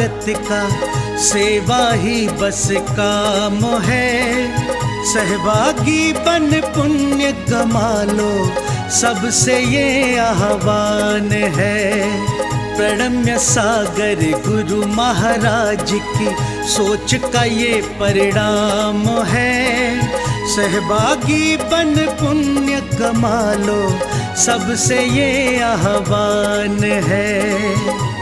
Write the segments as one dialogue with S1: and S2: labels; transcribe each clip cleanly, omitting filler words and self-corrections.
S1: भारत का सेवा ही बस काम है। सहभागी बन पुण्य कमा लो, सबसे ये आह्वान है। प्रणम्य सागर गुरु महाराज की सोच का ये परिणाम है। सहभागी बन पुण्य कमा लो, सबसे ये आह्वान है,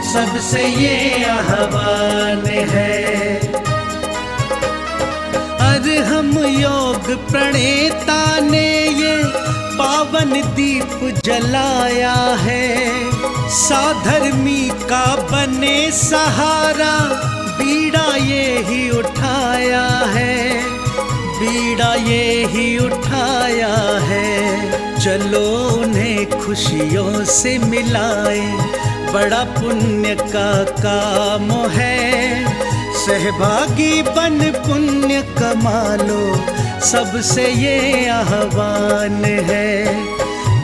S1: सबसे ये आह्वान है। अरहम योग प्रणेता ने ये पावन दीप जलाया है। साधर्मी का बने सहारा, बीड़ा ये ही उठाया है, बीड़ा ये ही उठाया है। चलो उन्हें खुशियों से मिलाए, बड़ा पुण्य का काम है। सहभागी बन पुण्य कमा लो, सबसे ये आह्वान है,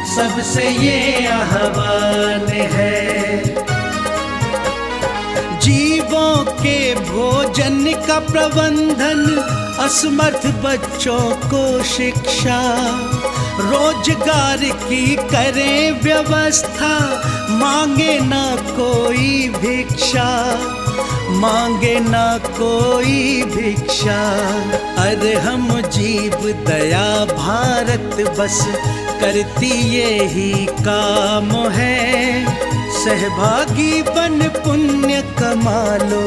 S1: सबसे ये आह्वान है। जीवों के भोजन का प्रबंधन, असमर्थ बच्चों को शिक्षा, रोजगार की करें व्यवस्था, मांगे ना कोई भिक्षा, मांगे ना कोई भिक्षा। अरहम जीव दया भारत बस करती ये ही काम है। सहभागी बन पुण्य कमा लो,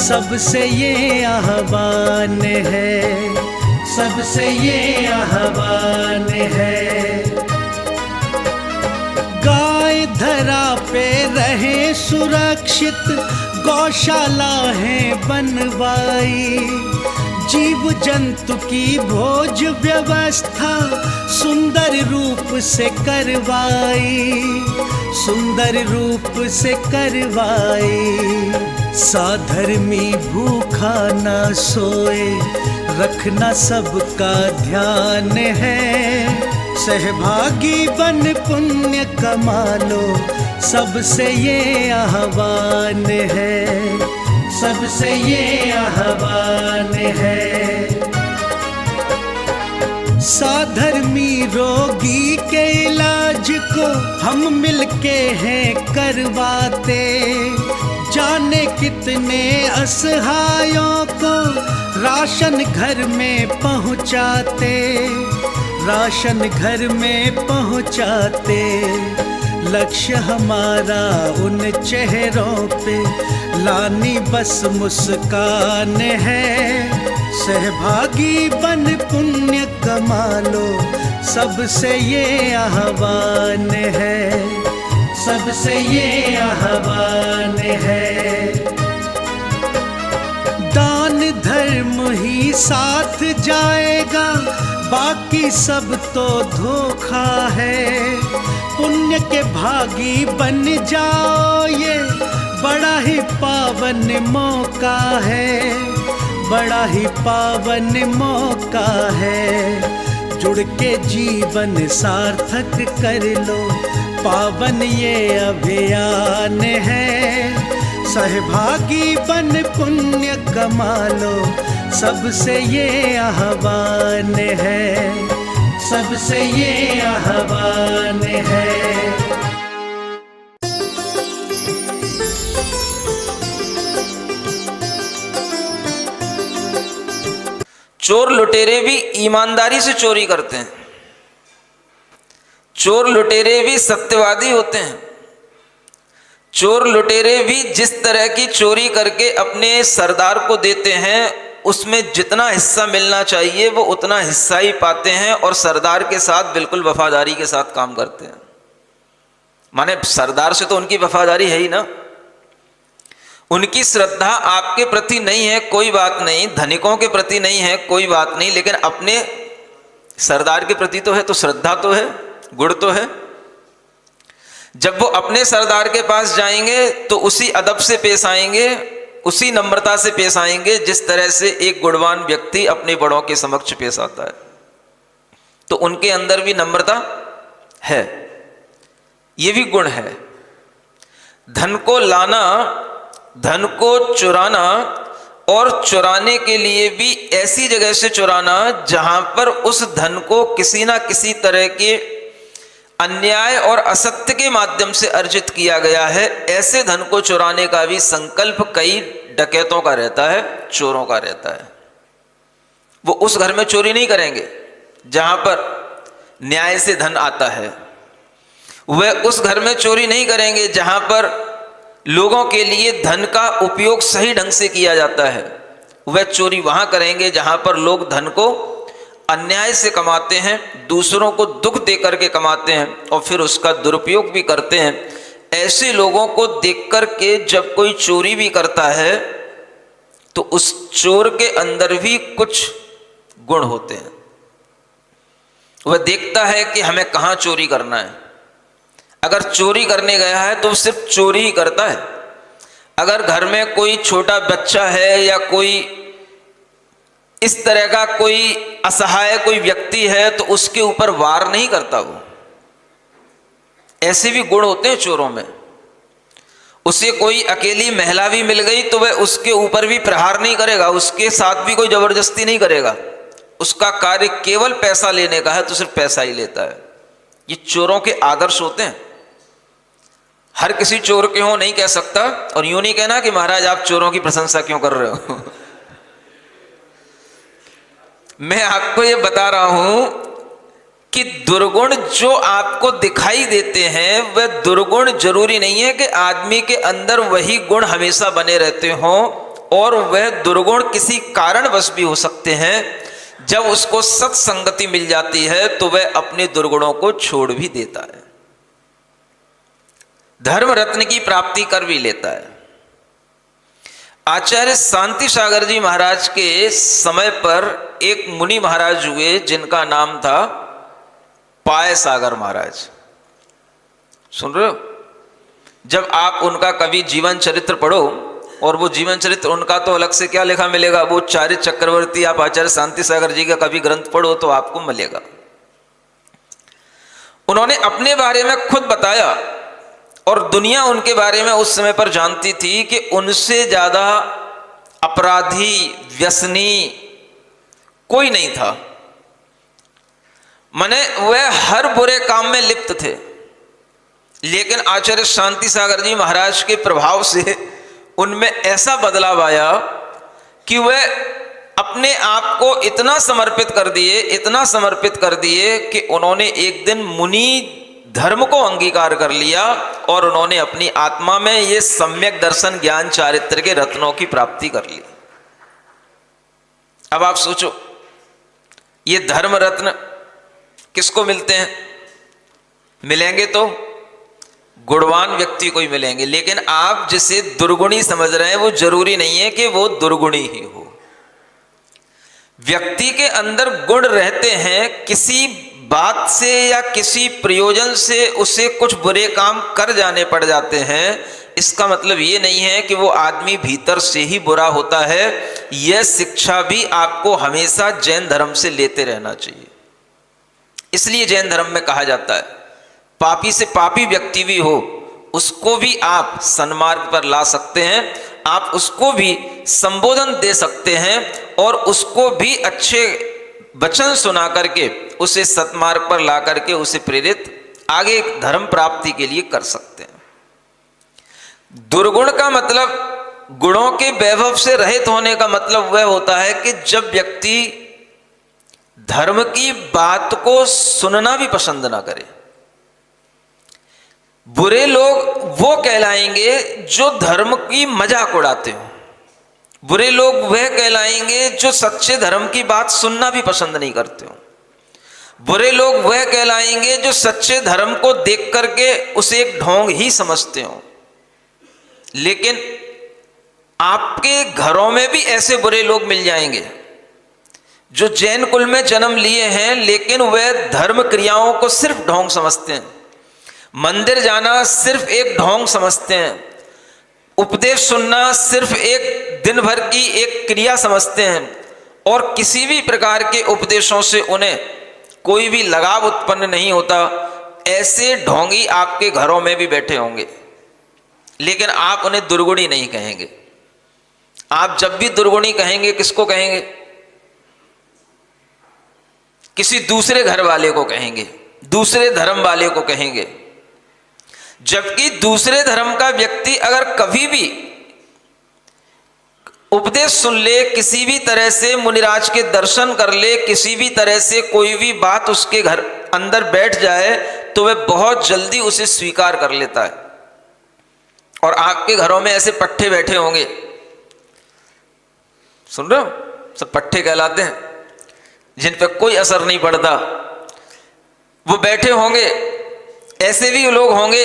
S1: सबसे ये आह्वान है, सबसे ये आह्वान है। गाय धरा पे रहे सुरक्षित, गौशाला है बनवाई। जीव जंतु की भोज व्यवस्था सुंदर रूप से करवाई, सुंदर रूप से करवाई। साधर्मी भूखा ना सोए, रखना सबका ध्यान है। सहभागी बन पुण्य कमा लो, सबसे ये आह्वान है, सबसे ये आह्वान है। साधर्मी रोगी के इलाज को हम मिलके हैं करवाते। जाने कितने असहायों को राशन घर में पहुंचाते, राशन घर में पहुंचाते। लक्ष्य हमारा उन चेहरों पे लानी बस मुस्कान है। सहभागी बन पुण्य कमा लो, सबसे ये आह्वान है, सबसे ये आह्वान है। दान धर्म ही साथ जाएगा, बाकी सब तो धोखा है। पुण्य के भागी बन जाओ, ये बड़ा ही पावन मौका है, बड़ा ही पावन मौका है। जुड़ के जीवन सार्थक कर लो, पावन ये अभियान है। सहभागी बन पुण्य कमा लो, सबसे ये आह्वान है, सबसे ये आह्वान है।
S2: चोर लुटेरे भी ईमानदारी से चोरी करते हैं, चोर लुटेरे भी सत्यवादी होते हैं। चोर लुटेरे भी जिस तरह की चोरी करके अपने सरदार को देते हैं, उसमें जितना हिस्सा मिलना चाहिए वो उतना हिस्सा ही पाते हैं और सरदार के साथ बिल्कुल वफादारी के साथ काम करते हैं। माने सरदार से तो उनकी वफादारी है ही ना। उनकी श्रद्धा आपके प्रति नहीं है कोई बात नहीं, धनिकों के प्रति नहीं है कोई बात नहीं, लेकिन अपने सरदार के प्रति तो है, तो श्रद्धा तो है, गुण तो है। जब वो अपने सरदार के पास जाएंगे तो उसी अदब से पेश आएंगे, उसी नम्रता से पेश आएंगे जिस तरह से एक गुणवान व्यक्ति अपने बड़ों के समक्ष पेश आता है। तो उनके अंदर भी नम्रता है, ये भी गुण है। धन को लाना धन को चुराना, और चुराने के लिए भी ऐसी जगह से चुराना जहां पर उस धन को किसी ना किसी तरह के अन्याय और असत्य के माध्यम से अर्जित किया गया है। ऐसे धन को चुराने का भी संकल्प कई डकैतों का रहता है, चोरों का रहता है। वो उस घर में चोरी नहीं करेंगे जहां पर न्याय से धन आता है, वह उस घर में चोरी नहीं करेंगे जहां पर लोगों के लिए धन का उपयोग सही ढंग से किया जाता है। वह चोरी वहां करेंगे जहां पर लोग धन को अन्याय से कमाते हैं, दूसरों को दुख दे करके कमाते हैं और फिर उसका दुरुपयोग भी करते हैं। ऐसे लोगों को देख करके जब कोई चोरी भी करता है तो उस चोर के अंदर भी कुछ गुण होते हैं। वह देखता है कि हमें कहाँ चोरी करना है। अगर चोरी करने गया है तो सिर्फ चोरी ही करता है। अगर घर में कोई छोटा बच्चा है या कोई इस तरह का कोई असहाय कोई व्यक्ति है तो उसके ऊपर वार नहीं करता वो। ऐसे भी गुण होते हैं चोरों में। उसे कोई अकेली महिला भी मिल गई तो वह उसके ऊपर भी प्रहार नहीं करेगा, उसके साथ भी कोई जबरदस्ती नहीं करेगा। उसका कार्य केवल पैसा लेने का है तो सिर्फ पैसा ही लेता है। ये चोरों के आदर्श होते हैं। हर किसी चोर के हो नहीं कह सकता, और यूं नहीं कहना कि महाराज आप चोरों की प्रशंसा क्यों कर रहे हो। मैं आपको ये बता रहा हूं कि दुर्गुण जो आपको दिखाई देते हैं वह दुर्गुण जरूरी नहीं है कि आदमी के अंदर वही गुण हमेशा बने रहते हों, और वह दुर्गुण किसी कारणवश भी हो सकते हैं। जब उसको सत्संगति मिल जाती है तो वह अपने दुर्गुणों को छोड़ भी देता है, धर्म रत्न की प्राप्ति कर भी लेता है। आचार्य शांति सागर जी महाराज के समय पर एक मुनि महाराज हुए जिनका नाम था पाय सागर महाराज। सुन रहे हो? जब आप उनका कभी जीवन चरित्र पढ़ो, और वो जीवन चरित्र उनका तो अलग से क्या लिखा मिलेगा, वो चारित चक्रवर्ती आप आचार्य शांति सागर जी का कभी ग्रंथ पढ़ो तो आपको मिलेगा। उन्होंने अपने बारे में खुद बताया, और दुनिया उनके बारे में उस समय पर जानती थी कि उनसे ज्यादा अपराधी व्यसनी कोई नहीं था। माने वह हर बुरे काम में लिप्त थे, लेकिन आचार्य शांति सागर जी महाराज के प्रभाव से उनमें ऐसा बदलाव आया कि वह अपने आप को इतना समर्पित कर दिए कि उन्होंने एक दिन मुनि धर्म को अंगीकार कर लिया, और उन्होंने अपनी आत्मा में ये सम्यक दर्शन ज्ञान चारित्र के रत्नों की प्राप्ति कर ली। अब आप सोचो, ये धर्म रत्न किसको मिलते हैं? मिलेंगे तो गुणवान व्यक्ति को ही मिलेंगे, लेकिन आप जिसे दुर्गुणी समझ रहे हैं वो जरूरी नहीं है कि वो दुर्गुणी ही हो। व्यक्ति के अंदर गुण रहते हैं, किसी बात से या किसी प्रयोजन से उसे कुछ बुरे काम कर जाने पड़ जाते हैं। इसका मतलब ये नहीं है कि वो आदमी भीतर से ही बुरा होता है। यह शिक्षा भी आपको हमेशा जैन धर्म से लेते रहना चाहिए। इसलिए जैन धर्म में कहा जाता है पापी से पापी व्यक्ति भी हो उसको भी आप सन्मार्ग पर ला सकते हैं, आप उसको भी संबोधन दे सकते हैं, और उसको भी अच्छे वचन सुना करके उसे सत्मार्ग पर ला करके उसे प्रेरित आगे धर्म प्राप्ति के लिए कर सकते हैं। दुर्गुण का मतलब, गुणों के वैभव से रहित होने का मतलब वह होता है कि जब व्यक्ति धर्म की बात को सुनना भी पसंद ना करे। बुरे लोग वो कहलाएंगे जो धर्म की मजाक उड़ाते हो। बुरे लोग वह कहलाएंगे जो सच्चे धर्म की बात सुनना भी पसंद नहीं करते हो। बुरे लोग वह कहलाएंगे जो सच्चे धर्म को देख करके उसे एक ढोंग ही समझते हो। लेकिन आपके घरों में भी ऐसे बुरे लोग मिल जाएंगे जो जैन कुल में जन्म लिए हैं, लेकिन वह धर्म क्रियाओं को सिर्फ ढोंग समझते हैं। मंदिर जाना सिर्फ एक ढोंग समझते हैं। उपदेश सुनना सिर्फ एक दिन भर की एक क्रिया समझते हैं, और किसी भी प्रकार के उपदेशों से उन्हें कोई भी लगाव उत्पन्न नहीं होता। ऐसे ढोंगी आपके घरों में भी बैठे होंगे। लेकिन आप उन्हें दुर्गुणी नहीं कहेंगे। आप जब भी दुर्गुणी कहेंगे किसको कहेंगे? किसी दूसरे घर वाले को कहेंगे, दूसरे धर्म वाले को कहेंगे। जबकि दूसरे धर्म का व्यक्ति अगर कभी भी उपदेश सुन ले, किसी भी तरह से मुनिराज के दर्शन कर ले, किसी भी तरह से कोई भी बात उसके घर अंदर बैठ जाए, तो वह बहुत जल्दी उसे स्वीकार कर लेता है। और आपके घरों में ऐसे पट्टे बैठे होंगे, सुन रहे हो, सब पट्टे कहलाते हैं, जिन पर कोई असर नहीं पड़ता। वो बैठे होंगे। ऐसे भी लोग होंगे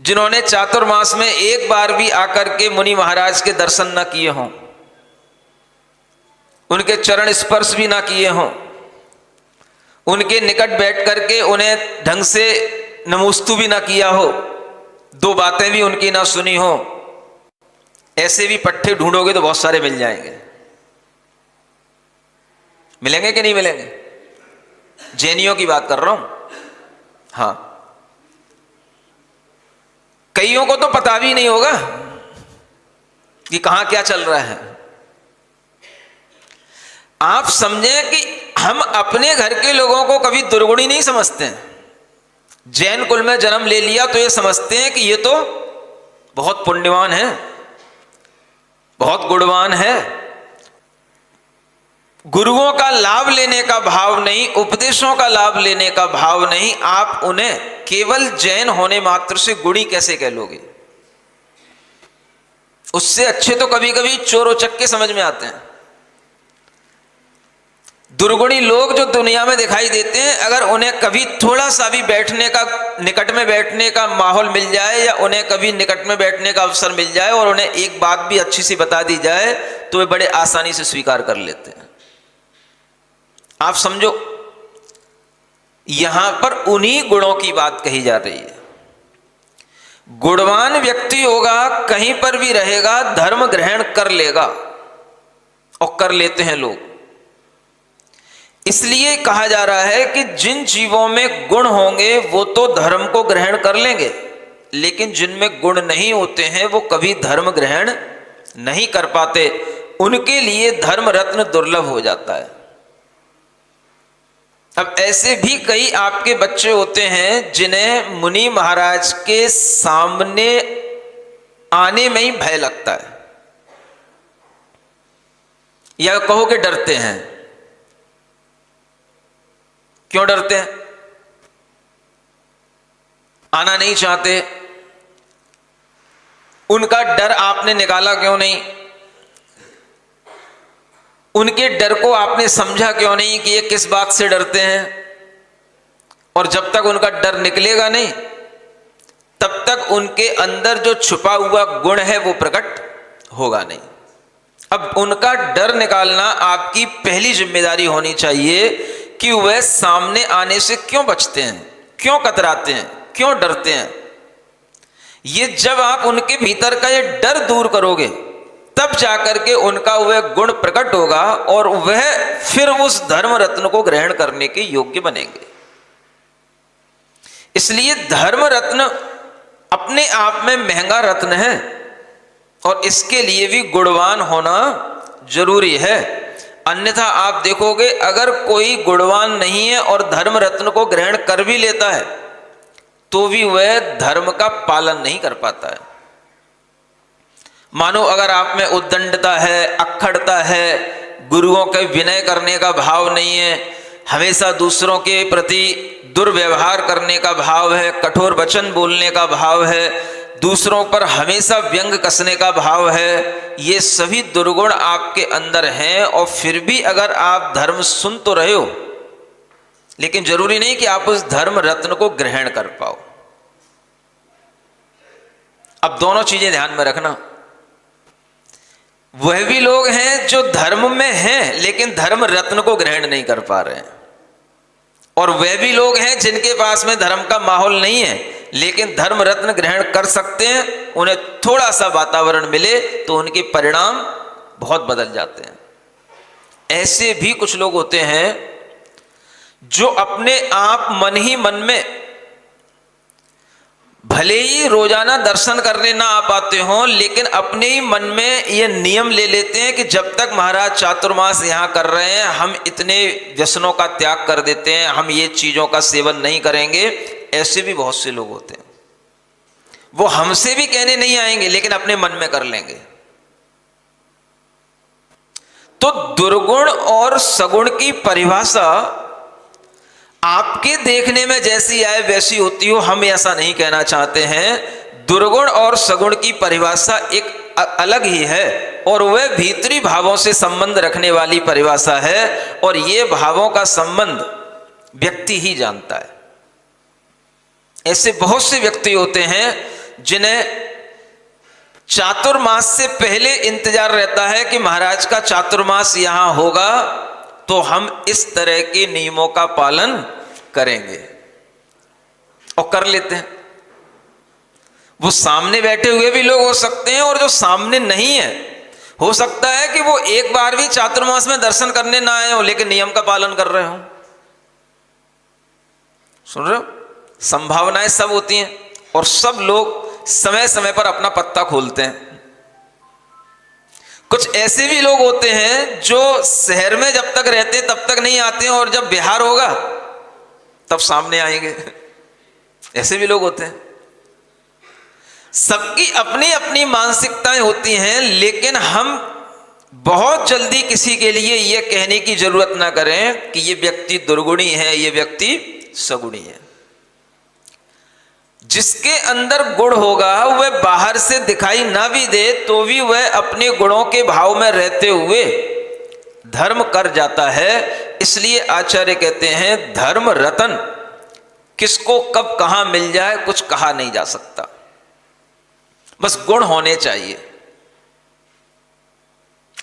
S2: जिन्होंने चातुर्मास में एक बार भी आकर के मुनि महाराज के दर्शन न किए हों, उनके चरण स्पर्श भी ना किए हों, उनके निकट बैठ करके उन्हें ढंग से नमोस्तु भी ना किया हो, दो बातें भी उनकी ना सुनी हो। ऐसे भी पट्टे ढूंढोगे तो बहुत सारे मिल जाएंगे। मिलेंगे कि नहीं मिलेंगे? जैनियों की बात कर रहा हूं। हाँ, कईयों को तो पता भी नहीं होगा कि कहां क्या चल रहा है। आप समझें कि हम अपने घर के लोगों को कभी दुर्गुणी नहीं समझते हैं। जैन कुल में जन्म ले लिया तो ये समझते हैं कि ये तो बहुत पुण्यवान है, बहुत गुणवान है। गुरुओं का लाभ लेने का भाव नहीं, उपदेशों का लाभ लेने का भाव नहीं, आप उन्हें केवल जैन होने मात्र से गुणी कैसे कह लोगे? उससे अच्छे तो कभी कभी चोर उचक्के समझ में आते हैं। दुर्गुणी लोग जो दुनिया में दिखाई देते हैं, अगर उन्हें कभी थोड़ा सा भी बैठने का, निकट में बैठने का माहौल मिल जाए, या उन्हें कभी निकट में बैठने का अवसर मिल जाए और उन्हें एक बात भी अच्छी सी बता दी जाए, तो वे बड़े आसानी से स्वीकार कर लेते हैं। आप समझो, यहां पर उन्हीं गुणों की बात कही जा रही है। गुणवान व्यक्ति होगा, कहीं पर भी रहेगा, धर्म ग्रहण कर लेगा, और कर लेते हैं लोग। इसलिए कहा जा रहा है कि जिन जीवों में गुण होंगे वो तो धर्म को ग्रहण कर लेंगे, लेकिन जिनमें गुण नहीं होते हैं वो कभी धर्म ग्रहण नहीं कर पाते। उनके लिए धर्म रत्न दुर्लभ हो जाता है। अब ऐसे भी कई आपके बच्चे होते हैं जिन्हें मुनि महाराज के सामने आने में ही भय लगता है, या कहो कि डरते हैं। क्यों डरते हैं? आना नहीं चाहते। उनका डर आपने निकाला क्यों नहीं? उनके डर को आपने समझा क्यों नहीं कि ये किस बात से डरते हैं? और जब तक उनका डर निकलेगा नहीं, तब तक उनके अंदर जो छुपा हुआ गुण है वो प्रकट होगा नहीं। अब उनका डर निकालना आपकी पहली जिम्मेदारी होनी चाहिए कि वह सामने आने से क्यों बचते हैं, क्यों कतराते हैं, क्यों डरते हैं। ये जब आप उनके भीतर का ये डर दूर करोगे, तब जाकर के उनका वह गुण प्रकट होगा और वह फिर उस धर्म रत्न को ग्रहण करने के योग्य बनेंगे। इसलिए धर्म रत्न अपने आप में महंगा रत्न है, और इसके लिए भी गुणवान होना जरूरी है। अन्यथा आप देखोगे, अगर कोई गुणवान नहीं है और धर्म रत्न को ग्रहण कर भी लेता है, तो भी वह धर्म का पालन नहीं कर पाता है। मानो अगर आप में उद्दंडता है, अक्खड़ता है, गुरुओं के विनय करने का भाव नहीं है, हमेशा दूसरों के प्रति दुर्व्यवहार करने का भाव है, कठोर वचन बोलने का भाव है, दूसरों पर हमेशा व्यंग कसने का भाव है, ये सभी दुर्गुण आपके अंदर हैं। और फिर भी अगर आप धर्म सुन तो रहे हो, लेकिन जरूरी नहीं कि आप उस धर्म रत्न को ग्रहण कर पाओ। अब दोनों चीजें ध्यान में रखना। वह भी लोग हैं जो धर्म में हैं लेकिन धर्म रत्न को ग्रहण नहीं कर पा रहे हैं, और वह भी लोग हैं जिनके पास में धर्म का माहौल नहीं है लेकिन धर्म रत्न ग्रहण कर सकते हैं। उन्हें थोड़ा सा वातावरण मिले तो उनके परिणाम बहुत बदल जाते हैं। ऐसे भी कुछ लोग होते हैं जो अपने आप मन ही मन में भले ही रोजाना दर्शन करने ना आ पाते हों, लेकिन अपने ही मन में ये नियम ले लेते हैं कि जब तक महाराज चातुर्मास यहाँ कर रहे हैं हम इतने व्यसनों का त्याग कर देते हैं, हम ये चीज़ों का सेवन नहीं करेंगे। ऐसे भी बहुत से लोग होते हैं, वो हमसे भी कहने नहीं आएंगे लेकिन अपने मन में कर लेंगे। तो दुर्गुण और सगुण की परिभाषा आपके देखने में जैसी आए वैसी होती हो, हम ऐसा नहीं कहना चाहते हैं। दुर्गुण और सगुण की परिभाषा एक अलग ही है और वह भीतरी भावों से संबंध रखने वाली परिभाषा है, और ये भावों का संबंध व्यक्ति ही जानता है। ऐसे बहुत से व्यक्ति होते हैं जिन्हें चातुर्मास से पहले इंतजार रहता है कि महाराज का चातुर्मास यहां होगा तो हम इस तरह के नियमों का पालन करेंगे, और कर लेते हैं। वो सामने बैठे हुए भी लोग हो सकते हैं, और जो सामने नहीं है हो सकता है कि वो एक बार भी चातुर्मास में दर्शन करने ना आए हो लेकिन नियम का पालन कर रहे हो। सुन रहे हो? संभावनाएं सब होती हैं, और सब लोग समय समय पर अपना पत्ता खोलते हैं। कुछ ऐसे भी लोग होते हैं जो शहर में जब तक रहते हैं तब तक नहीं आते हैं, और जब बिहार होगा तब सामने आएंगे। ऐसे भी लोग होते हैं। सबकी अपनी अपनी मानसिकताएं होती हैं, लेकिन हम बहुत जल्दी किसी के लिए यह कहने की जरूरत ना करें कि यह व्यक्ति दुर्गुणी है, यह व्यक्ति सगुणी है। जिसके अंदर गुण होगा वह बाहर से दिखाई ना भी दे तो भी वह अपने गुणों के भाव में रहते हुए धर्म कर जाता है। इसलिए आचार्य कहते हैं धर्म रतन किसको कब कहां मिल जाए कुछ कहा नहीं जा सकता, बस गुण होने चाहिए।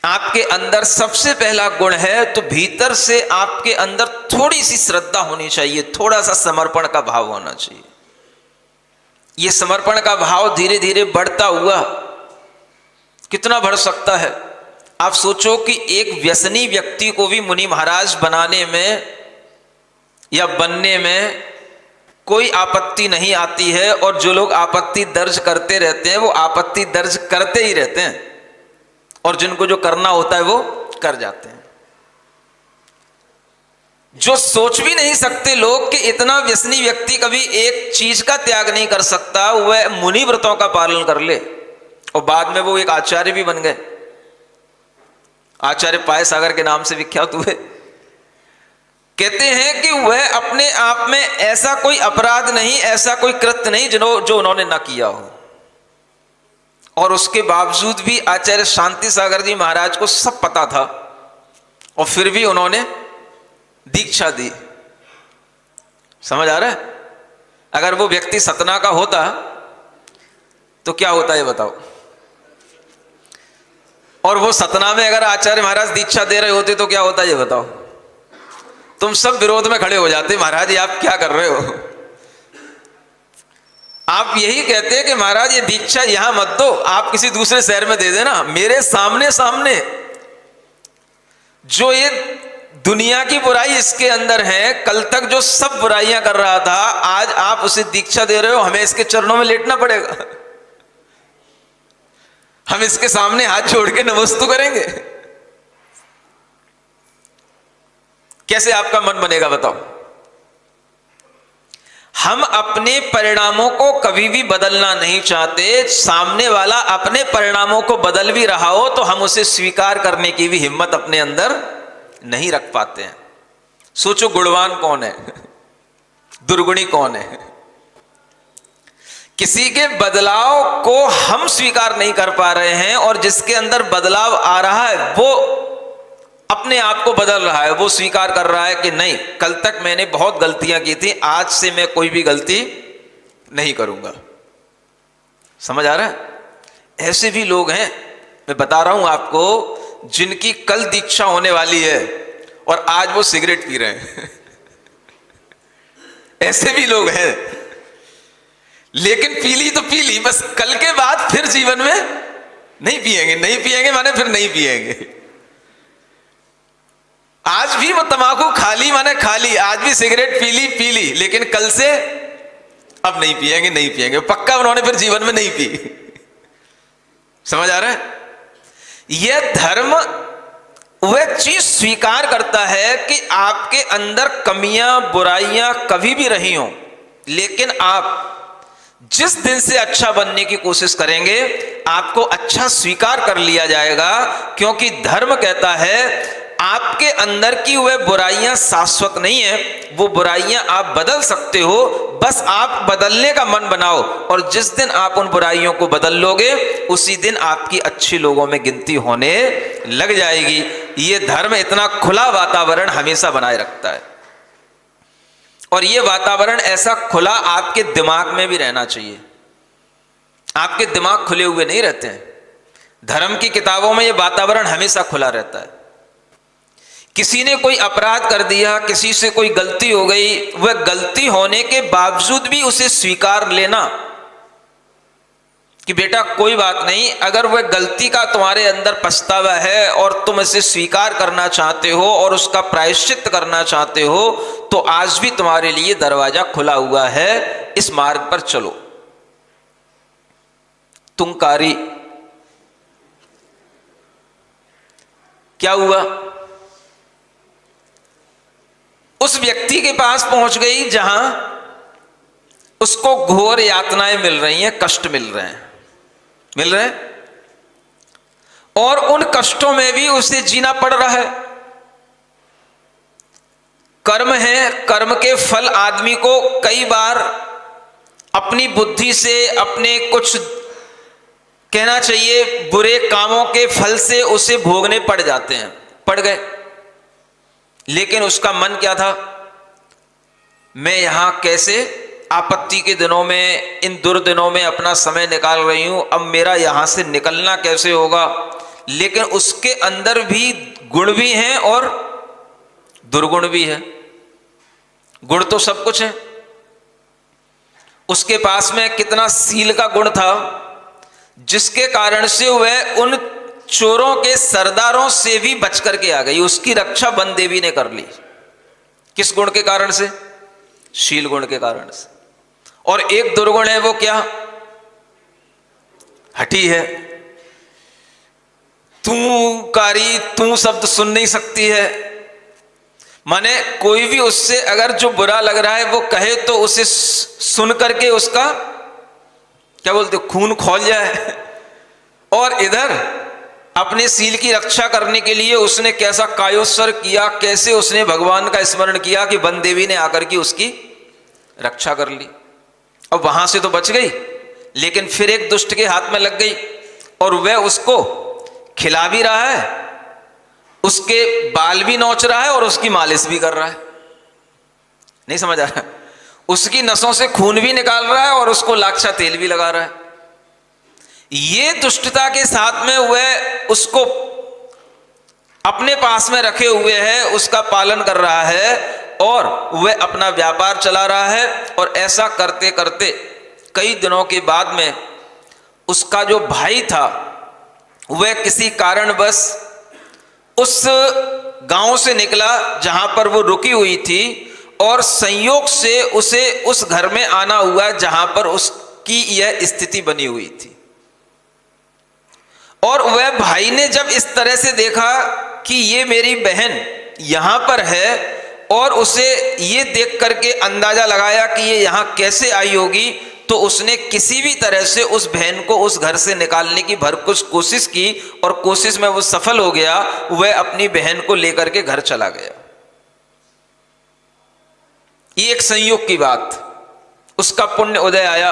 S2: आपके अंदर सबसे पहला गुण है तो भीतर से आपके अंदर थोड़ी सी श्रद्धा होनी चाहिए, थोड़ा सा समर्पण का भाव होना चाहिए। ये समर्पण का भाव धीरे धीरे बढ़ता हुआ कितना बढ़ सकता है। आप सोचो कि एक व्यसनी व्यक्ति को भी मुनि महाराज बनाने में या बनने में कोई आपत्ति नहीं आती है, और जो लोग आपत्ति दर्ज करते रहते हैं वो आपत्ति दर्ज करते ही रहते हैं, और जिनको जो करना होता है वो कर जाते हैं। जो सोच भी नहीं सकते लोग कि इतना व्यसनी व्यक्ति कभी एक चीज का त्याग नहीं कर सकता, वह मुनि व्रतों का पालन कर ले, और बाद में वो एक आचार्य भी बन गए। आचार्य पाय सागर के नाम से विख्यात हुए। कहते हैं कि वह अपने आप में ऐसा कोई अपराध नहीं, ऐसा कोई कृत्य नहीं जो उन्होंने ना किया हो, और उसके बावजूद भी आचार्य शांति सागर जी महाराज को सब पता था, और फिर भी उन्होंने दीक्षा दी। समझ आ रहा है? अगर वो व्यक्ति सतना का होता तो क्या होता है बताओ, और वो सतना में अगर आचार्य महाराज दीक्षा दे रहे होते तो क्या होता है ये बताओ। तुम सब विरोध में खड़े हो जाते, महाराज ये आप क्या कर रहे हो। आप यही कहते हैं कि महाराज ये दीक्षा यहां मत दो, आप किसी दूसरे शहर में दे देना। मेरे सामने सामने जो ये दुनिया की बुराई इसके अंदर है, कल तक जो सब बुराइयां कर रहा था, आज आप उसे दीक्षा दे रहे हो, हमें इसके चरणों में लेटना पड़ेगा। हम इसके सामने हाथ जोड़ के नमस्तु करेंगे। कैसे आपका मन बनेगा बताओ। हम अपने परिणामों को कभी भी बदलना नहीं चाहते। सामने वाला अपने परिणामों को बदल भी रहा हो तो हम उसे स्वीकार करने की भी हिम्मत अपने अंदर नहीं रख पाते हैं। सोचो गुणवान कौन है, दुर्गुणी कौन है। किसी के बदलाव को हम स्वीकार नहीं कर पा रहे हैं, और जिसके अंदर बदलाव आ रहा है वो अपने आप को बदल रहा है, वो स्वीकार कर रहा है कि नहीं, कल तक मैंने बहुत गलतियां की थी, आज से मैं कोई भी गलती नहीं करूंगा। समझ आ रहा है? ऐसे भी लोग हैं, मैं बता रहा हूं आपको, जिनकी कल दीक्षा होने वाली है और आज वो सिगरेट पी रहे हैं। ऐसे भी लोग हैं, लेकिन पी ली तो पी ली, बस कल के बाद फिर जीवन में नहीं पिएंगे। नहीं पिएंगे माने फिर नहीं पिएंगे। आज भी वो तंबाकू खा ली माने खा ली, आज भी सिगरेट पी ली, लेकिन कल से अब नहीं पिएंगे, नहीं पिएंगे, पक्का उन्होंने फिर जीवन में नहीं पी। समझ आ रहा है? यह धर्म वह चीज स्वीकार करता है कि आपके अंदर कमियां बुराइयां कभी भी रही हों, लेकिन आप जिस दिन से अच्छा बनने की कोशिश करेंगे आपको अच्छा स्वीकार कर लिया जाएगा, क्योंकि धर्म कहता है आपके अंदर की वह बुराइयां शाश्वत नहीं है, वो बुराइयां आप बदल सकते हो, बस आप बदलने का मन बनाओ, और जिस दिन आप उन बुराइयों को बदल लोगे उसी दिन आपकी अच्छी लोगों में गिनती होने लग जाएगी। ये धर्म इतना खुला वातावरण हमेशा बनाए रखता है, और ये वातावरण ऐसा खुला आपके दिमाग में भी रहना चाहिए। आपके दिमाग खुले हुए नहीं रहते हैं। धर्म की किताबों में ये वातावरण हमेशा खुला रहता है। किसी ने कोई अपराध कर दिया, किसी से कोई गलती हो गई, वह गलती होने के बावजूद भी उसे स्वीकार लेना कि बेटा कोई बात नहीं, अगर वह गलती का तुम्हारे अंदर पछतावा है और तुम इसे स्वीकार करना चाहते हो और उसका प्रायश्चित करना चाहते हो, तो आज भी तुम्हारे लिए दरवाजा खुला हुआ है, इस मार्ग पर चलो। तुंकारी क्या हुआ? उस व्यक्ति के पास पहुंच गई जहां उसको घोर यातनाएं मिल रही हैं, कष्ट मिल रहे हैं, और उन कष्टों में भी उसे जीना पड़ रहा है। कर्म है, कर्म के फल आदमी को कई बार अपनी बुद्धि से, अपने कुछ कहना चाहिए बुरे कामों के फल से उसे भोगने पड़ जाते हैं, पड़ गए। लेकिन उसका मन क्या था? मैं यहां कैसे आपत्ति के दिनों में, इन दुर्दिनों में अपना समय निकाल रही हूं, अब मेरा यहां से निकलना कैसे होगा? लेकिन उसके अंदर भी गुण भी हैं और दुर्गुण भी है। गुण तो सब कुछ है। उसके पास में कितना सील का गुण था, जिसके कारण से वह उन चोरों के सरदारों से भी बच करके आ गई। उसकी रक्षा वन देवी ने कर ली। किस गुण के कारण से? शील गुण के कारण से। और एक दुर्गुण है, वो क्या? हठी है। तू कारी, तू शब्द सुन नहीं सकती है। माने कोई भी उससे अगर जो बुरा लग रहा है वो कहे तो उसे सुन करके उसका क्या बोलते, खून खौल जाए। और इधर अपने सील की रक्षा करने के लिए उसने कैसा कायोत्सर्ग किया, कैसे उसने भगवान का स्मरण किया कि वन देवी ने आकर के उसकी रक्षा कर ली। अब वहां से तो बच गई, लेकिन फिर एक दुष्ट के हाथ में लग गई और वह उसको खिला भी रहा है, उसके बाल भी नोच रहा है और उसकी मालिश भी कर रहा है। नहीं समझ आ रहा? उसकी नसों से खून भी निकाल रहा है और उसको लाक्षा तेल भी लगा रहा है। ये दुष्टता के साथ में वह उसको अपने पास में रखे हुए है, उसका पालन कर रहा है और वह अपना व्यापार चला रहा है। और ऐसा करते करते कई दिनों के बाद में उसका जो भाई था वह किसी कारणवश उस गांव से निकला जहां पर वो रुकी हुई थी, और संयोग से उसे उस घर में आना हुआ जहां पर उसकी यह स्थिति बनी हुई थी। और वह भाई ने जब इस तरह से देखा कि ये मेरी बहन यहां पर है, और उसे ये देख करके अंदाजा लगाया कि ये यहां कैसे आई होगी, तो उसने किसी भी तरह से उस बहन को उस घर से निकालने की भरपूर कोशिश की, और कोशिश में वो सफल हो गया। वह अपनी बहन को लेकर के घर चला गया। ये एक संयोग की बात, उसका पुण्य उदय आया,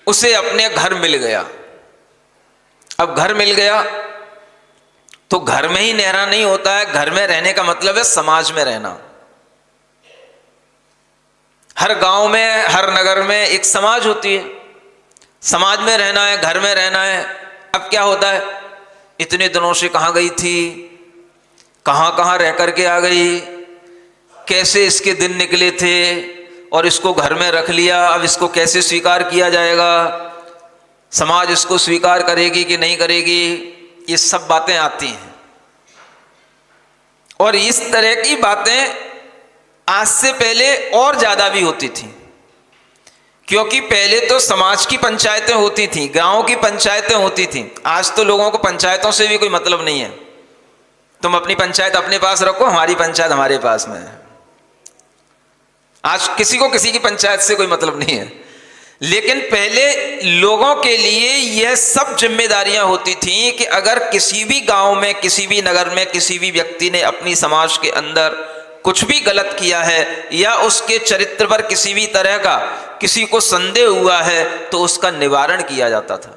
S2: उसे अपने घर मिल गया। अब घर मिल गया तो घर में ही रहना नहीं होता है। घर में रहने का मतलब है समाज में रहना। हर गांव में, हर नगर में एक समाज होती है। समाज में रहना है, घर में रहना है। अब क्या होता है, इतने दिनों से कहाँ गई थी, कहाँ कहाँ रह करके आ गई, कैसे इसके दिन निकले थे और इसको घर में रख लिया, अब इसको कैसे स्वीकार किया जाएगा, समाज इसको स्वीकार करेगी कि नहीं करेगी, ये सब बातें आती हैं। और इस तरह की बातें आज से पहले और ज्यादा भी होती थी। क्योंकि पहले तो समाज की पंचायतें होती थी, गांव की पंचायतें होती थी। आज तो लोगों को पंचायतों से भी कोई मतलब नहीं है। तुम अपनी पंचायत अपने पास रखो, हमारी पंचायत हमारे पास में है। आज किसी को किसी की पंचायत से कोई मतलब नहीं है। लेकिन पहले लोगों के लिए यह सब जिम्मेदारियां होती थीं कि अगर किसी भी गांव में, किसी भी नगर में, किसी भी व्यक्ति ने अपनी समाज के अंदर कुछ भी गलत किया है या उसके चरित्र पर किसी भी तरह का किसी को संदेह हुआ है तो उसका निवारण किया जाता था।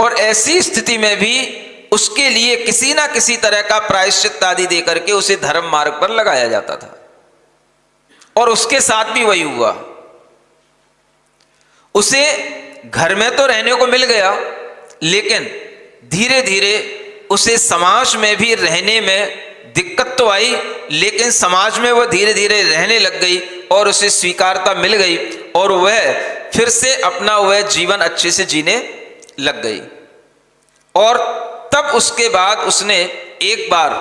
S2: और ऐसी स्थिति में भी उसके लिए किसी ना किसी तरह का प्रायश्चित आदि देकर के उसे धर्म मार्ग पर लगाया जाता था। और उसके साथ भी वही हुआ। उसे घर में तो रहने को मिल गया, लेकिन धीरे धीरे उसे समाज में भी रहने में दिक्कत तो आई, लेकिन समाज में वह धीरे धीरे रहने लग गई और उसे स्वीकारता मिल गई और वह फिर से अपना वह जीवन अच्छे से जीने लग गई। और तब उसके बाद उसने एक बार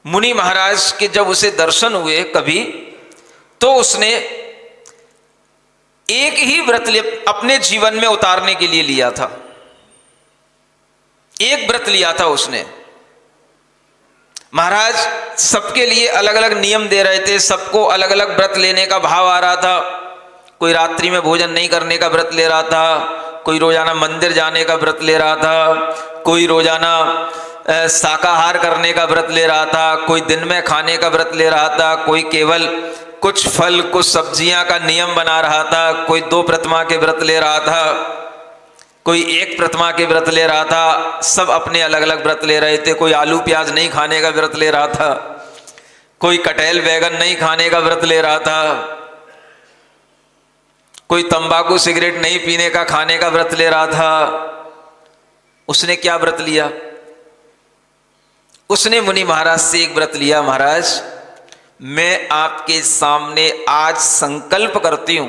S2: मुनि महाराज के जब उसे दर्शन हुए कभी, तो उसने एक ही व्रत अपने जीवन में उतारने के लिए लिया था। एक व्रत लिया था उसने। महाराज सबके लिए अलग अलग नियम दे रहे थे, सबको अलग अलग व्रत लेने का भाव आ रहा था। कोई रात्रि में भोजन नहीं करने का व्रत ले रहा था, कोई रोजाना मंदिर जाने का व्रत ले रहा था, कोई रोजाना शाकाहार करने का व्रत ले रहा था, कोई दिन में खाने का व्रत ले रहा था, कोई केवल कुछ फल कुछ सब्जियां का नियम बना रहा था, कोई 2 प्रतिमा के व्रत ले रहा था, कोई 1 प्रतिमा के व्रत ले रहा था। सब अपने अलग अलग व्रत ले रहे थे। कोई आलू प्याज नहीं खाने का व्रत ले रहा था, कोई कटहल बैगन नहीं खाने का व्रत ले रहा था, कोई तंबाकू सिगरेट नहीं पीने का खाने का व्रत ले रहा था। उसने क्या व्रत लिया? उसने मुनि महाराज से एक व्रत लिया, महाराज मैं आपके सामने आज संकल्प करती हूं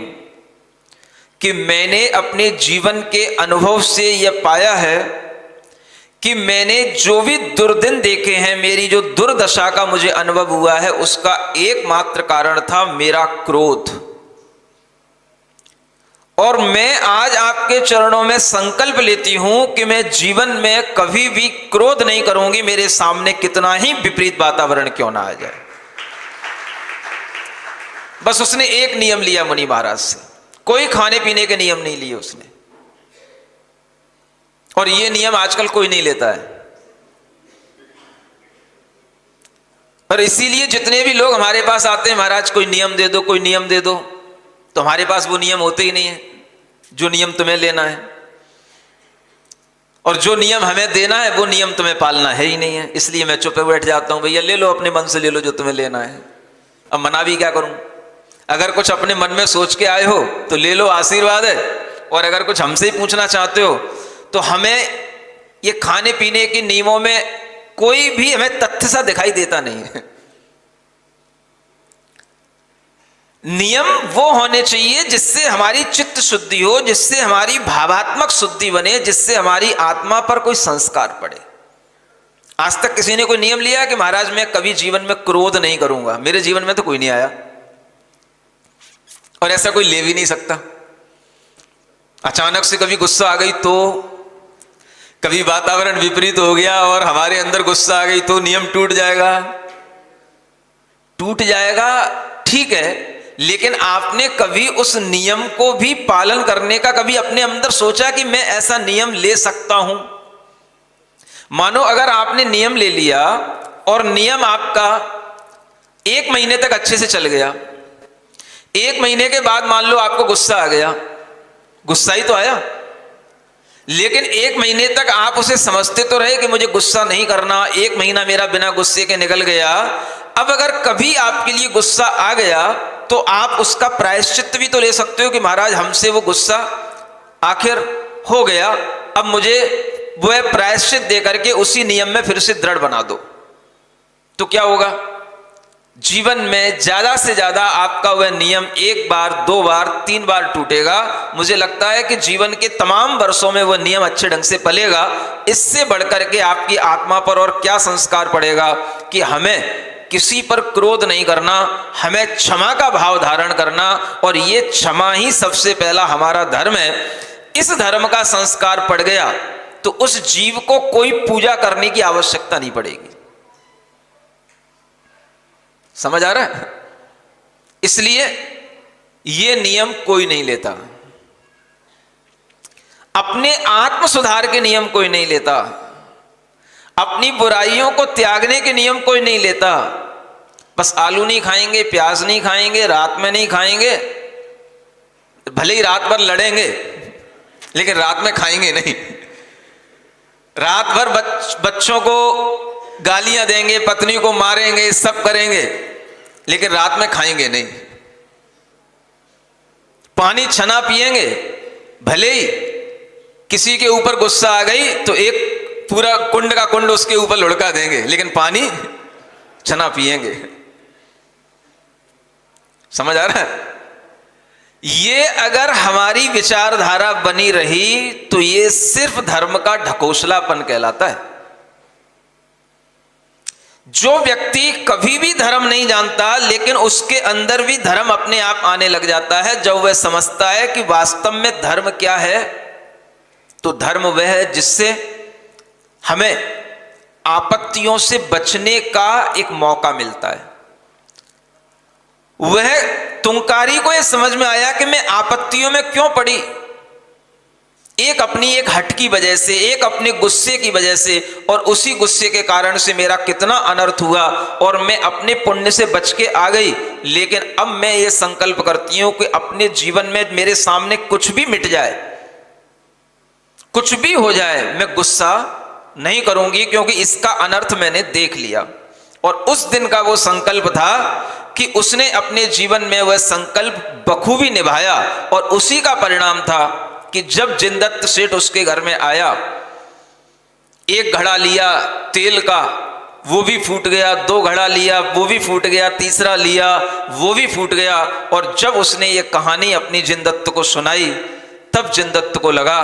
S2: कि मैंने अपने जीवन के अनुभव से यह पाया है कि मैंने जो भी दुर्दिन देखे हैं, मेरी जो दुर्दशा का मुझे अनुभव हुआ है, उसका एकमात्र कारण था मेरा क्रोध। और मैं आज आपके चरणों में संकल्प लेती हूं कि मैं जीवन में कभी भी क्रोध नहीं करूंगी, मेरे सामने कितना ही विपरीत वातावरण क्यों ना आ जाए। बस उसने एक नियम लिया मुनि महाराज से, कोई खाने पीने के नियम नहीं लिए उसने। और ये नियम आजकल कोई नहीं लेता है। और इसीलिए जितने भी लोग हमारे पास आते हैं, महाराज कोई नियम दे दो, कोई नियम दे दो, तो हमारे पास वो नियम होते ही नहीं है जो नियम तुम्हें लेना है। और जो नियम हमें देना है वो नियम तुम्हें पालना है ही नहीं है। इसलिए मैं चुप बैठ जाता हूं, भैया ले लो, अपने मन से ले लो जो तुम्हें लेना है। अब मना भी क्या करूं? अगर कुछ अपने मन में सोच के आए हो तो ले लो, आशीर्वाद है। और अगर कुछ हमसे ही पूछना चाहते हो तो हमें ये खाने पीने के नियमों में कोई भी हमें तथ्य सा दिखाई देता नहीं है। नियम वो होने चाहिए जिससे हमारी चित्त शुद्धि हो, जिससे हमारी भावात्मक शुद्धि बने, जिससे हमारी आत्मा पर कोई संस्कार पड़े। आज तक किसी ने कोई नियम लिया कि महाराज मैं कभी जीवन में क्रोध नहीं करूंगा? मेरे जीवन में तो कोई नहीं आया और ऐसा कोई ले भी नहीं सकता। अचानक से कभी गुस्सा आ गई तो, कभी वातावरण विपरीत हो गया और हमारे अंदर गुस्सा आ गई तो नियम टूट जाएगा। टूट जाएगा ठीक है, लेकिन आपने कभी उस नियम को भी पालन करने का कभी अपने अंदर सोचा कि मैं ऐसा नियम ले सकता हूं? मानो अगर आपने नियम ले लिया और नियम आपका 1 महीने तक अच्छे से चल गया, 1 महीने के बाद मान लो आपको गुस्सा आ गया, गुस्सा ही तो आया, लेकिन 1 महीने तक आप उसे समझते तो रहे कि मुझे गुस्सा नहीं करना, 1 महीना मेरा बिना गुस्से के निकल गया। अब अगर कभी आपके लिए गुस्सा आ गया तो आप उसका प्रायश्चित भी तो ले सकते हो कि महाराज हमसे वो गुस्सा आखिर हो गया, अब मुझे वह प्रायश्चित दे करके उसी नियम में फिर से दृढ़ बना दो। तो क्या होगा? जीवन में ज्यादा से ज्यादा आपका वह नियम 1 बार 2 बार 3 बार टूटेगा। मुझे लगता है कि जीवन के तमाम वर्षों में वह नियम अच्छे ढंग से पलेगा। इससे बढ़कर के आपकी आत्मा पर और क्या संस्कार पड़ेगा कि हमें किसी पर क्रोध नहीं करना, हमें क्षमा का भाव धारण करना, और ये क्षमा ही सबसे पहला हमारा धर्म है। इस धर्म का संस्कार पड़ गया तो उस जीव को कोई पूजा करने की आवश्यकता नहीं पड़ेगी। समझ आ रहा है? इसलिए ये नियम कोई नहीं लेता, अपने आत्म सुधार के नियम कोई नहीं लेता, अपनी बुराइयों को त्यागने के नियम कोई नहीं लेता। बस आलू नहीं खाएंगे, प्याज नहीं खाएंगे, रात में नहीं खाएंगे, भले ही रात भर लड़ेंगे लेकिन रात में खाएंगे नहीं। रात भर बच्चों को गालियां देंगे, पत्नी को मारेंगे, सब करेंगे, लेकिन रात में खाएंगे नहीं। पानी छना पिएंगे, भले ही किसी के ऊपर गुस्सा आ गई तो एक पूरा कुंड का कुंड उसके ऊपर लुढ़का देंगे, लेकिन पानी छना पिएंगे। समझ आ रहा है? ये अगर हमारी विचारधारा बनी रही तो ये सिर्फ धर्म का ढकोसलापन कहलाता है। जो व्यक्ति कभी भी धर्म नहीं जानता लेकिन उसके अंदर भी धर्म अपने आप आने लग जाता है, जब वह समझता है कि वास्तव में धर्म क्या है, तो धर्म वह है जिससे हमें आपत्तियों से बचने का एक मौका मिलता है। वह तुंकारी को यह समझ में आया कि मैं आपत्तियों में क्यों पड़ी, एक अपनी एक हट की वजह से, एक अपने गुस्से की वजह से, और उसी गुस्से के कारण से मेरा कितना अनर्थ हुआ और मैं अपने पुण्य से बच के आ गई। लेकिन अब मैं ये संकल्प करती हूं कि अपने जीवन में मेरे सामने कुछ भी मिट जाए, कुछ भी हो जाए, मैं गुस्सा नहीं करूंगी, क्योंकि इसका अनर्थ मैंने देख लिया। और उस दिन का वो संकल्प था कि उसने अपने जीवन में वह संकल्प बखूबी निभाया, और उसी का परिणाम था कि जब जिनदत्त सेठ उसके घर में आया, एक घड़ा लिया तेल का, वो भी फूट गया, 2 घड़ा लिया, वो भी फूट गया, तीसरा लिया, वो भी फूट गया। और जब उसने ये कहानी अपनी जिनदत्त को सुनाई, तब जिनदत्त को लगा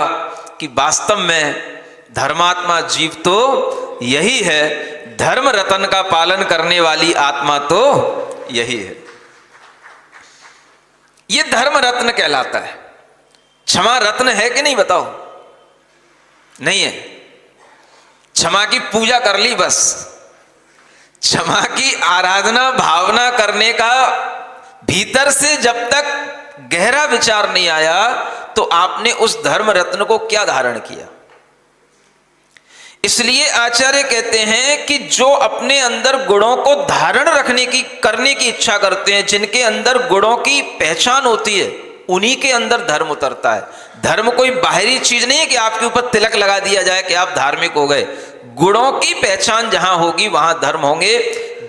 S2: कि वास्तव में धर्मात्मा जीव तो यही है, धर्म रतन का पालन करने वाली आत्मा तो यही है। ये धर्म रत्न कहलाता है। क्षमा रत्न है कि नहीं बताओ? नहीं है। क्षमा की पूजा कर ली बस, क्षमा की आराधना भावना करने का भीतर से जब तक गहरा विचार नहीं आया तो आपने उस धर्म रत्न को क्या धारण किया। इसलिए आचार्य कहते हैं कि जो अपने अंदर गुणों को धारण रखने की करने की इच्छा करते हैं, जिनके अंदर गुणों की पहचान होती है, उन्हीं के अंदर धर्म उतरता है। धर्म कोई बाहरी चीज नहीं है कि आपके ऊपर तिलक लगा दिया जाए कि आप धार्मिक हो गए। गुणों की पहचान जहां होगी वहां धर्म होंगे।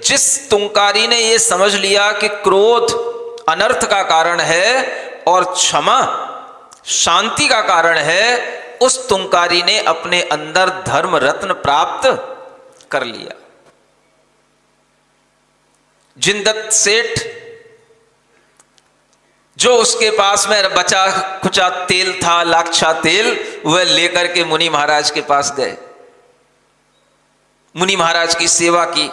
S2: जिस तुंकारी ने यह समझ लिया कि क्रोध अनर्थ का कारण है और क्षमा शांति का कारण है, उस तुंकारी ने अपने अंदर धर्म रत्न प्राप्त कर लिया। जिनदत्त सेठ जो उसके पास में बचा खुचा तेल था, लाक्षा तेल, वह लेकर के मुनि महाराज के पास गए, मुनि महाराज की सेवा की,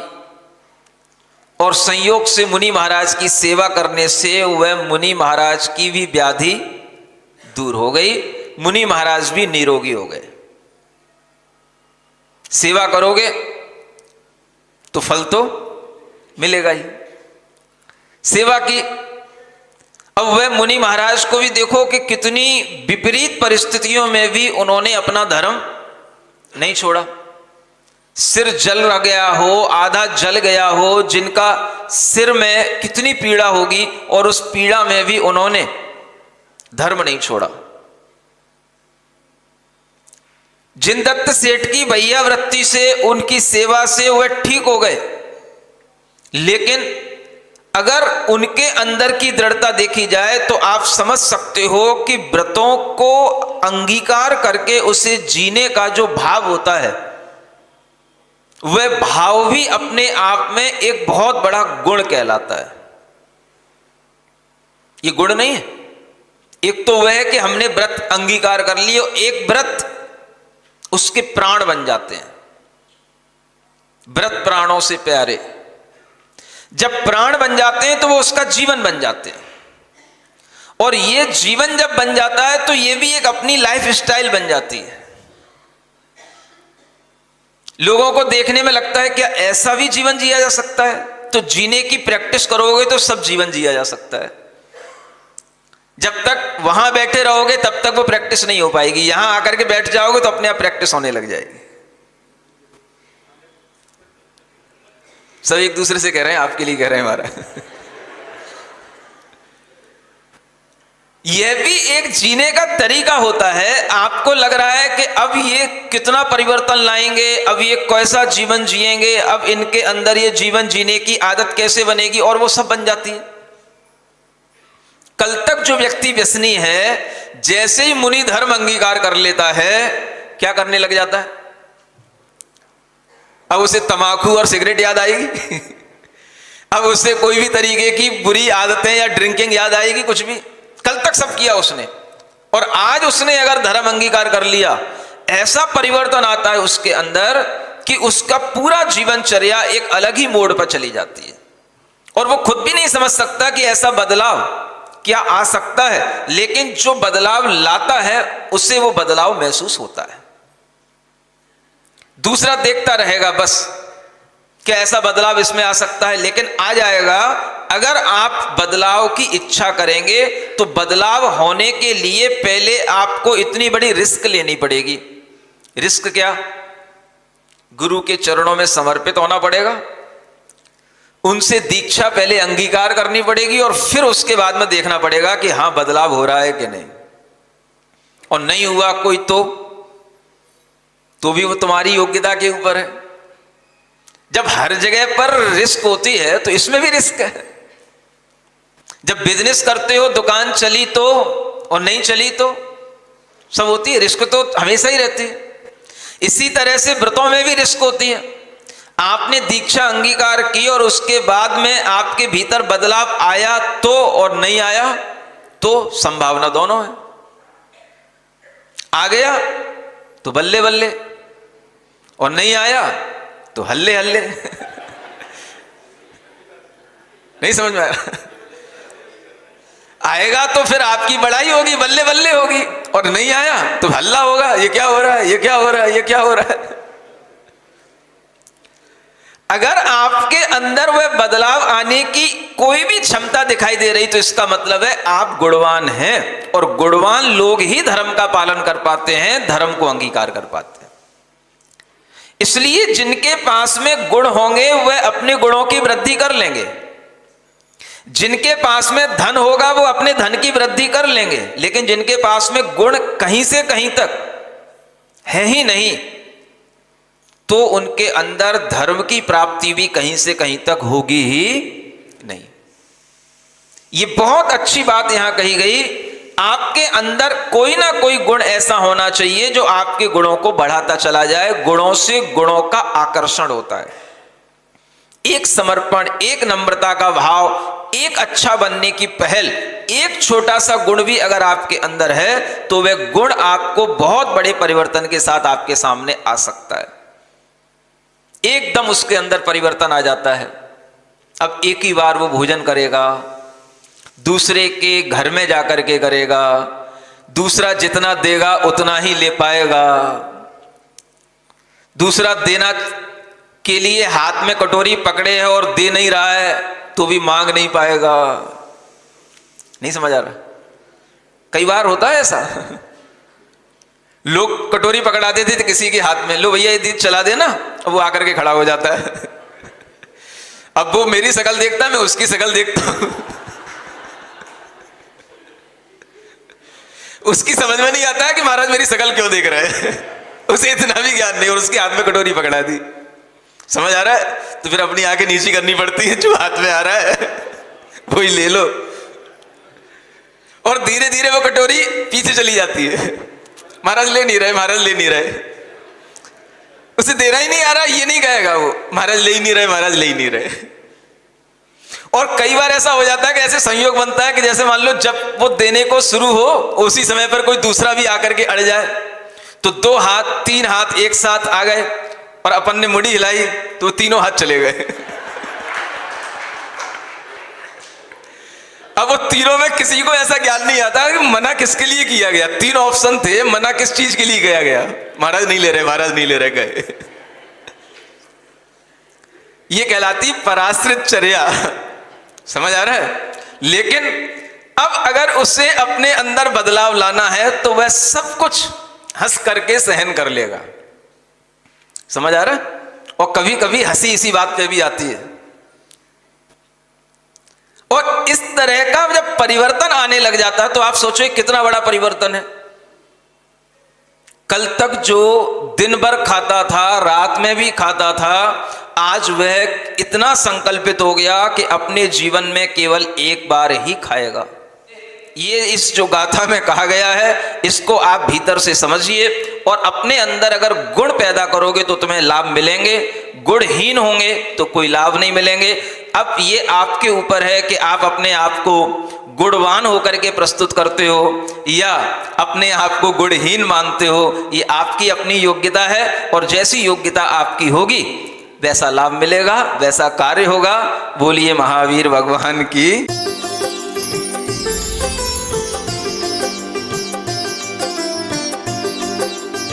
S2: और संयोग से मुनि महाराज की सेवा करने से वह मुनि महाराज की भी व्याधि दूर हो गई, मुनि महाराज भी निरोगी हो गए। सेवा करोगे तो फल तो मिलेगा ही। सेवा की। अब वह मुनि महाराज को भी देखो कि कितनी विपरीत परिस्थितियों में भी उन्होंने अपना धर्म नहीं छोड़ा। सिर जल गया हो, आधा जल गया हो, जिनका सिर में कितनी पीड़ा होगी, और उस पीड़ा में भी उन्होंने धर्म नहीं छोड़ा। जिनदत्त सेठ की भैया वृत्ति से, उनकी सेवा से वह ठीक हो गए, लेकिन अगर उनके अंदर की दृढ़ता देखी जाए तो आप समझ सकते हो कि व्रतों को अंगीकार करके उसे जीने का जो भाव होता है, वह भाव भी अपने आप में एक बहुत बड़ा गुण कहलाता है। ये गुण नहीं है। एक तो वह है कि हमने व्रत अंगीकार कर लिए, एक व्रत उसके प्राण बन जाते हैं, व्रत प्राणों से प्यारे। जब प्राण बन जाते हैं तो वो उसका जीवन बन जाते हैं, और ये जीवन जब बन जाता है तो ये भी एक अपनी लाइफ स्टाइल बन जाती है। लोगों को देखने में लगता है क्या ऐसा भी जीवन जिया जा सकता है? तो जीने की प्रैक्टिस करोगे तो सब जीवन जिया जा सकता है। जब तक वहां बैठे रहोगे तब तक वो प्रैक्टिस नहीं हो पाएगी, यहां आकर के बैठ जाओगे तो अपने आप प्रैक्टिस होने लग जाएगी। सब एक दूसरे से कह रहे हैं, आपके लिए कह रहे हैं हमारा। यह भी एक जीने का तरीका होता है। आपको लग रहा है कि अब ये कितना परिवर्तन लाएंगे, अब ये कैसा जीवन जिएंगे, अब इनके अंदर ये जीवन जीने की आदत कैसे बनेगी, और वो सब बन जाती है। कल तक जो व्यक्ति व्यसनी है, जैसे ही मुनि धर्म अंगीकार कर लेता है, क्या करने लग जाता है? अब उसे तंबाकू और सिगरेट याद आएगी। अब उससे कोई भी तरीके की बुरी आदतें या ड्रिंकिंग याद आएगी? कुछ भी कल तक सब किया उसने, और आज उसने अगर धर्म अंगीकार कर लिया, ऐसा परिवर्तन आता है उसके अंदर कि उसका पूरा जीवनचर्या एक अलग ही मोड़ पर चली जाती है, और वो खुद भी नहीं समझ सकता कि ऐसा बदलाव क्या आ सकता है, लेकिन जो बदलाव लाता है उससे वो बदलाव महसूस होता है। दूसरा देखता रहेगा बस कि ऐसा बदलाव इसमें आ सकता है, लेकिन आ जाएगा। अगर आप बदलाव की इच्छा करेंगे तो बदलाव होने के लिए पहले आपको इतनी बड़ी रिस्क लेनी पड़ेगी। रिस्क क्या? गुरु के चरणों में समर्पित होना पड़ेगा, उनसे दीक्षा पहले अंगीकार करनी पड़ेगी, और फिर उसके बाद में देखना पड़ेगा कि हां बदलाव हो रहा है कि नहीं। और नहीं हुआ कोई तो भी वो तुम्हारी योग्यता के ऊपर है। जब हर जगह पर रिस्क होती है तो इसमें भी रिस्क है। जब बिजनेस करते हो, दुकान चली तो और नहीं चली तो सब होती है, रिस्क तो हमेशा ही रहती है। इसी तरह से व्रतों में भी रिस्क होती है। आपने दीक्षा अंगीकार की और उसके बाद में आपके भीतर बदलाव आया तो और नहीं आया तो संभावना दोनों है। आ गया तो बल्ले बल्ले, और नहीं आया तो हल्ले हल्ले। नहीं समझ में आया? आएगा तो फिर आपकी बड़ाई होगी, बल्ले बल्ले होगी, और नहीं आया तो हल्ला होगा, ये क्या हो रहा है, ये क्या हो रहा है, ये क्या हो रहा है। अगर आपके अंदर वह बदलाव आने की कोई भी क्षमता दिखाई दे रही तो इसका मतलब है आप गुणवान हैं, और गुणवान लोग ही धर्म का पालन कर पाते हैं, धर्म को अंगीकार कर पाते हैं। इसलिए जिनके पास में गुण होंगे वह अपने गुणों की वृद्धि कर लेंगे, जिनके पास में धन होगा वो अपने धन की वृद्धि कर लेंगे, लेकिन जिनके पास में गुण कहीं से कहीं तक है ही नहीं तो उनके अंदर धर्म की प्राप्ति भी कहीं से कहीं तक होगी ही नहीं। ये बहुत अच्छी बात यहां कही गई। आपके अंदर कोई ना कोई गुण ऐसा होना चाहिए जो आपके गुणों को बढ़ाता चला जाए। गुणों से गुणों का आकर्षण होता है। एक समर्पण, एक नम्रता का भाव, एक अच्छा बनने की पहल, एक छोटा सा गुण भी अगर आपके अंदर है तो वह गुण आपको बहुत बड़े परिवर्तन के साथ आपके सामने आ सकता है। एकदम उसके अंदर परिवर्तन आ जाता है। अब एक ही बार वो भोजन करेगा, दूसरे के घर में जाकर के करेगा, दूसरा जितना देगा उतना ही ले पाएगा, दूसरा देना के लिए हाथ में कटोरी पकड़े है और दे नहीं रहा है तो भी मांग नहीं पाएगा। नहीं समझ आ रहा? कई बार होता है ऐसा। लोग कटोरी पकड़ा देते थे किसी के हाथ में, लो भैया ये दूध चला देना, अब वो आकर के खड़ा हो जाता है। अब वो मेरी शक्ल देखता है, मैं उसकी शक्ल देखता हूं। उसकी समझ में नहीं आता है कि महाराज मेरी शक्ल क्यों देख रहे हैं। उसे इतना भी ज्ञान नहीं, और उसके हाथ में कटोरी पकड़ा दी। समझ आ रहा है? तो फिर अपनी आंखें नीची करनी पड़ती है, जो हाथ में आ रहा है वही ले लो, और धीरे धीरे वो कटोरी पीछे चली जाती है। महाराज ले नहीं रहे, महाराज ले नहीं रहे। उसे देना ही नहीं आ रहा, ये नहीं कहेगा वो महाराज ले ही नहीं रहे, महाराज ले ही नहीं रहे। और कई बार ऐसा हो जाता है कि ऐसे संयोग बनता है कि जैसे मान लो जब वो देने को शुरू हो उसी समय पर कोई दूसरा भी आकर के अड़ जाए, तो 2 हाथ 3 हाथ एक साथ आ गए और अपन ने मुड़ी हिलाई तो तीनों हाथ चले गए। तीनों में किसी को ऐसा ज्ञान नहीं आता कि मना किसके लिए किया गया। 3 ऑप्शन थे, मना किस चीज के लिए किया गया। महाराज नहीं ले रहे, महाराज नहीं ले रहे, गए। ये कहलाती पराश्रित चर्या। समझ आ रहा है? लेकिन अब अगर उसे अपने अंदर बदलाव लाना है तो वह सब कुछ हंस करके सहन कर लेगा। समझ आ रहा है? और कभी कभी हंसी इसी बात पे भी आती है। और इस तरह का जब परिवर्तन आने लग जाता है तो आप सोचो कितना बड़ा परिवर्तन है। कल तक जो दिन भर खाता था, रात में भी खाता था, आज वह इतना संकल्पित हो गया कि अपने जीवन में केवल एक बार ही खाएगा। ये इस जो गाथा में कहा गया है, इसको आप भीतर से समझिए और अपने अंदर अगर गुण पैदा करोगे तो तुम्हें लाभ मिलेंगे, गुणहीन होंगे तो कोई लाभ नहीं मिलेंगे। अब ये आपके ऊपर है कि आप अपने आप को गुणवान होकर के प्रस्तुत करते हो या अपने आप को गुणहीन मानते हो। ये आपकी अपनी योग्यता है और जैसी योग्यता आपकी होगी वैसा लाभ मिलेगा, वैसा कार्य होगा। बोलिए महावीर भगवान की।